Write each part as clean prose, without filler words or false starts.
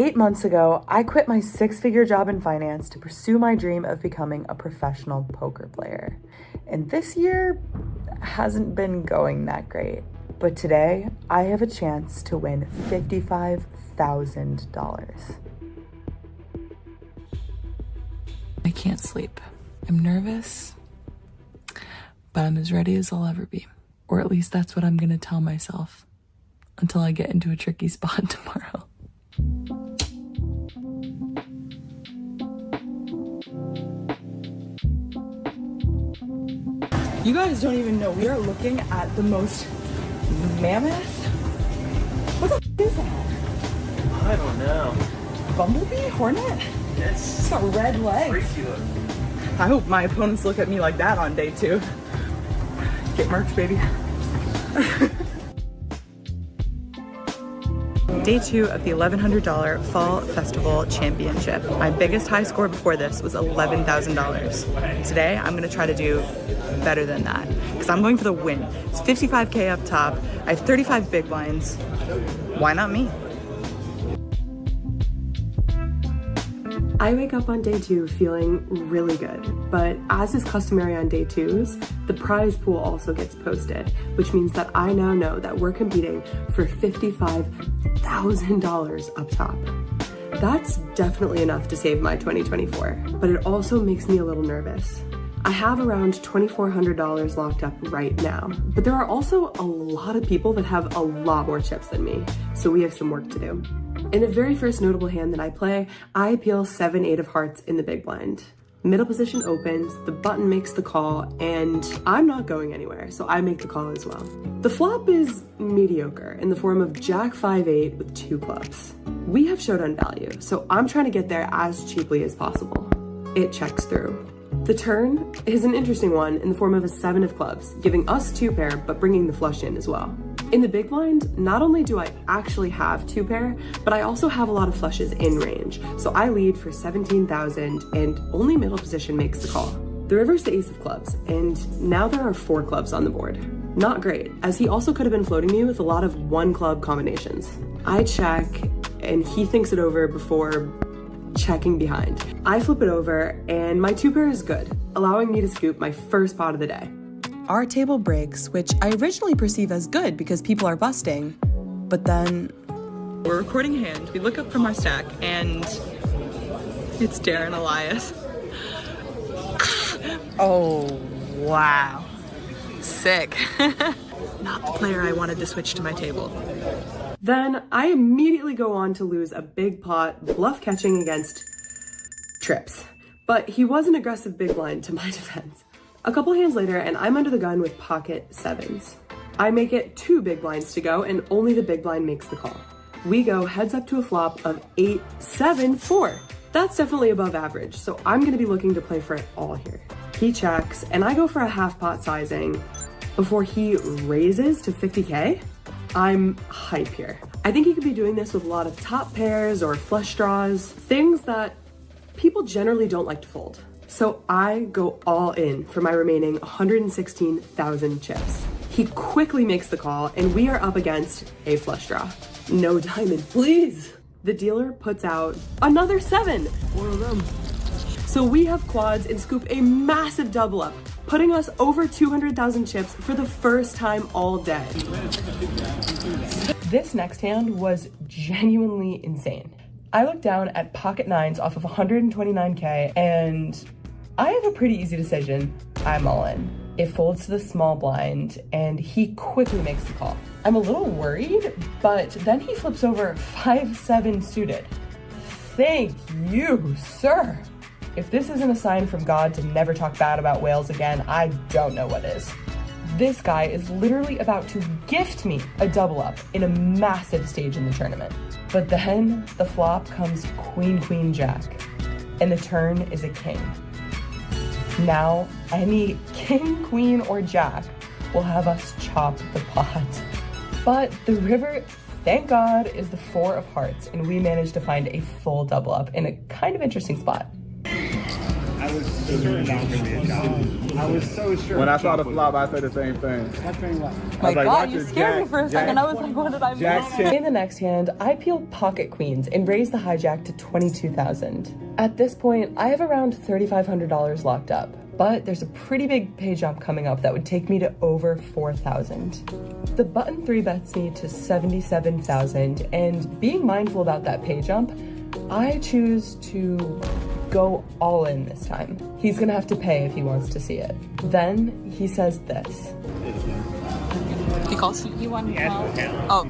8 months ago, I quit my 6-figure job in finance to pursue my dream of becoming a professional poker player. And this year hasn't been going that great. But today, I have a chance to win $55,000. I can't sleep. I'm nervous, but I'm as ready as I'll ever be. Or at least that's what I'm gonna tell myself until I get into a tricky spot tomorrow. You guys don't even know. We are looking at the most mammoth. What the f is that? I don't know. Bumblebee? Hornet? It's got red legs. freaky looking. I hope my opponents look at me like that on day 2. Get merch, baby. Day 2 of the $1,100 Fall Festival Championship. My biggest high score before this was $11,000. Today, I'm gonna try to do better than that because I'm going for the win. It's $55K up top. I have 35 big blinds. Why not me? I wake up on day 2 feeling really good, but as is customary on day 2s, the prize pool also gets posted, which means that I now know that we're competing for $55,000 up top. That's definitely enough to save my 2024, but it also makes me a little nervous. I have around $2,400 locked up right now, but there are also a lot of people that have a lot more chips than me, so we have some work to do. In the very first notable hand that I play, I peel 7-8 of hearts in the big blind. Middle position opens, the button makes the call, and I'm not going anywhere, so I make the call as well. The flop is mediocre in the form of Jack 5-8 with 2 clubs. We have showdown value, so I'm trying to get there as cheaply as possible. It checks through. The turn is an interesting one in the form of a 7 of clubs, giving us 2 pair, but bringing the flush in as well. In the big blind, not only do I actually have 2 pair, but I also have a lot of flushes in range, so I lead for 17,000 and only middle position makes the call. The river's the ace of clubs, and now there are 4 clubs on the board. Not great, as he also could have been floating me with a lot of 1 club combinations. I check, and he thinks it over before checking behind. I flip it over, and my 2 pair is good, allowing me to scoop my first pot of the day. Our table breaks, which I originally perceive as good because people are busting, but then we're recording hand. We look up from our stack, and it's Darren Elias. Oh, wow. Sick. Not the player I wanted to switch to my table. Then I immediately go on to lose a big pot bluff catching against trips. But he was an aggressive big blind to my defense. A couple hands later, and I'm under the gun with pocket 7s. I make it 2 big blinds to go, and only the big blind makes the call. We go heads up to a flop of 8-7-4. That's definitely above average, so I'm gonna be looking to play for it all here. He checks, and I go for a half pot sizing before he raises to 50K. I'm hype here. I think he could be doing this with a lot of top pairs or flush draws, things that people generally don't like to fold. So I go all in for my remaining 116,000 chips. He quickly makes the call, and we are up against a flush draw. No diamond, please. The dealer puts out another 7. One of them. So we have quads and scoop a massive double up, putting us over 200,000 chips for the first time all day. This next hand was genuinely insane. I looked down at pocket 9s off of 129K, and I have a pretty easy decision. I'm all in. It folds to the small blind, and he quickly makes the call. I'm a little worried, but then he flips over 5-7 suited. Thank you, sir. If this isn't a sign from God to never talk bad about whales again, I don't know what is. This guy is literally about to gift me a double up in a massive stage in the tournament. But then the flop comes queen, queen, jack, and the turn is a king. Now, any king, queen, or jack will have us chop the pot. But the river, thank God, is the 4 of hearts, and we managed to find a full double up in a kind of interesting spot. I was certain that was going to be a job. I was so sure. When I saw the flop, I said the same thing. That thing what? My like, God, watch you it, scared me Jack, for a second. I was like, what did I Jack's miss? In the next hand, I peel pocket queens and raise the hijack to $22,000. At this point, I have around $3,500 locked up, but there's a pretty big pay jump coming up that would take me to over $4,000. The button 3-bets me to $77,000, and being mindful about that pay jump, I choose to go all in this time. He's gonna have to pay if he wants to see it. Then he says this. He calls you want to count? Oh.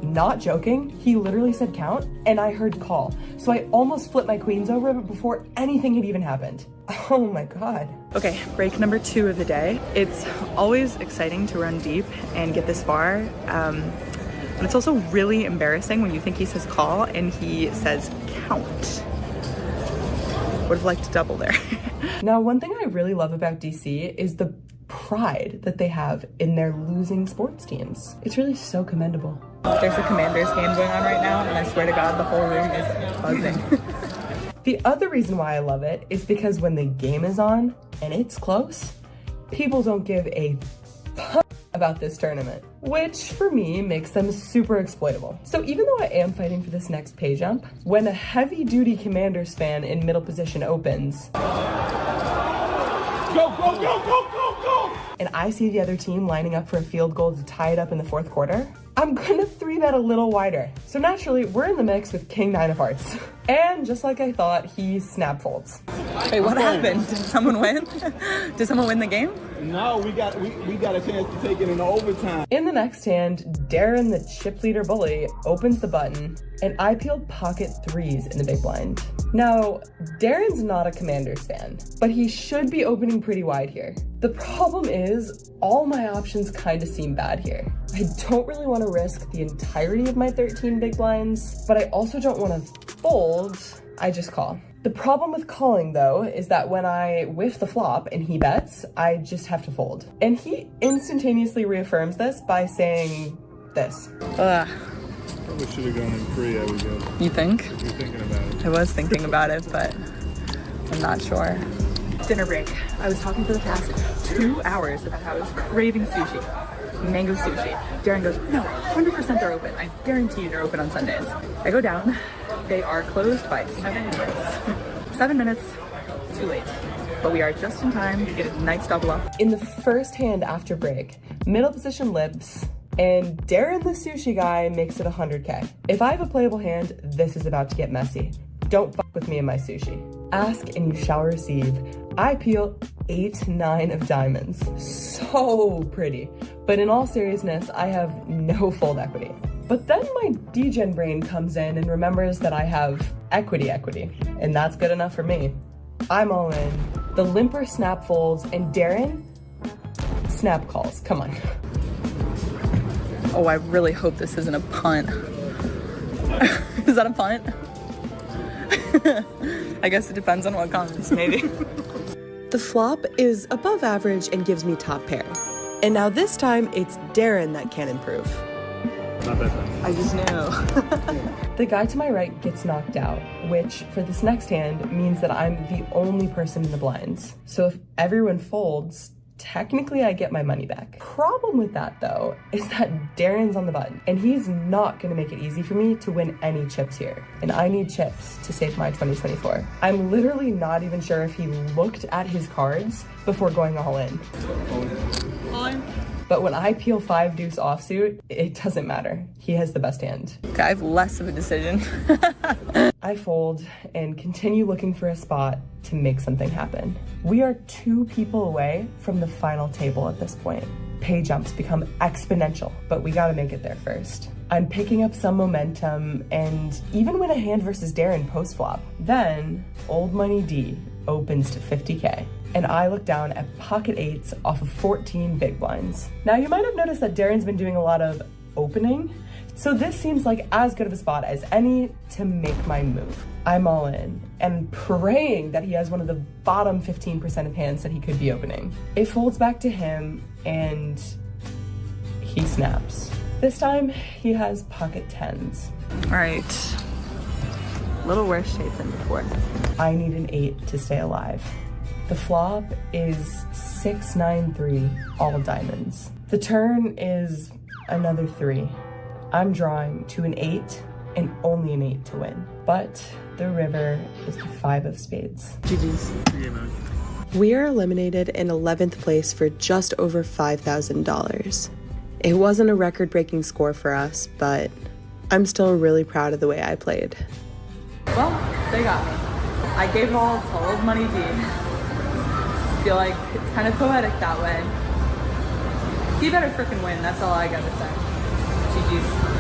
Not joking, he literally said count, and I heard call. So I almost flipped my queens over before anything had even happened. Oh my God. Okay, break number 2 of the day. It's always exciting to run deep and get this far. But it's also really embarrassing when you think he says call and he says count. Would have liked to double there. Now, one thing I really love about DC is the pride that they have in their losing sports teams. It's really so commendable. There's a Commanders game going on right now, and I swear to God, the whole room is buzzing. The other reason why I love it is because when the game is on and it's close, people don't give a fuck about this tournament, which for me makes them super exploitable. So even though I am fighting for this next pay jump, when a heavy-duty Commanders fan in middle position opens, Go, go, go, go, go, go! and I see the other team lining up for a field goal to tie it up in the 4th quarter, I'm gonna 3-bet a little wider. So naturally, we're in the mix with King 9 of Hearts. And just like I thought, he snap folds. Wait, what happened? Did someone win? Did someone win the game? No, we got a chance to take it in overtime. In the next hand, Darren, the chip leader bully, opens the button, and I peel pocket 3s in the big blind. Now, Darren's not a Commanders fan, but he should be opening pretty wide here. The problem is, all my options kind of seem bad here. I don't really want to risk the entirety of my 13 big blinds, but I also don't want to fold. I just call. The problem with calling, though, is that when I whiff the flop and he bets, I just have to fold. And he instantaneously reaffirms this by saying this. Probably should have gone in 3, I would go. You think? If you're thinking about it. I was thinking about it, but I'm not sure. Dinner break. I was talking for the past 2 hours about how I was craving sushi. Mango sushi. Darren goes, no, 100% they're open. I guarantee you they're open on Sundays. I go down. They are closed by 7 minutes. 7 minutes, too late. But we are just in time to get a nice double up. In the first hand after break, middle position lips, and Darren the sushi guy makes it 100K. If I have a playable hand, this is about to get messy. Don't fuck with me and my sushi. Ask and you shall receive. I peel 8-9 of diamonds. So pretty. But in all seriousness, I have no fold equity. But then my degen brain comes in and remembers that I have equity, and that's good enough for me. I'm all in. The limper snap folds, and Darren snap calls. Come on. Oh, I really hope this isn't a punt. Is that a punt? I guess it depends on what comes, maybe. The flop is above average and gives me top pair. And now this time, it's Darren that can improve. Not that bad. I just knew. The guy to my right gets knocked out, which for this next hand means that I'm the only person in the blinds. So if everyone folds, technically I get my money back. Problem with that though, is that Darren's on the button and he's not gonna make it easy for me to win any chips here. And I need chips to save my 2024. I'm literally not even sure if he looked at his cards before going all in. But when I peel 5 deuce offsuit, it doesn't matter. He has the best hand. Okay, I have less of a decision. I fold and continue looking for a spot to make something happen. We are 2 people away from the final table at this point. Pay jumps become exponential, but we gotta make it there first. I'm picking up some momentum and even win a hand versus Darren post-flop. Then, Old Money D opens to 50K. And I look down at pocket 8s off of 14 big blinds. Now you might have noticed that Darren's been doing a lot of opening, so this seems like as good of a spot as any to make my move. I'm all in, and praying that he has one of the bottom 15% of hands that he could be opening. It folds back to him, and he snaps. This time, he has pocket 10s. All right. A little worse shape than before. I need an 8 to stay alive. The flop is 6-9-3, all diamonds. The turn is another 3. I'm drawing to an 8 and only an 8 to win. But the river is the 5 of spades. GG's. Yeah, man. We are eliminated in 11th place for just over $5,000. It wasn't a record-breaking score for us, but I'm still really proud of the way I played. Well, they got me. I gave it all to old Money D. I feel like it's kind of poetic that way. He better freaking win, that's all I gotta say. GG's.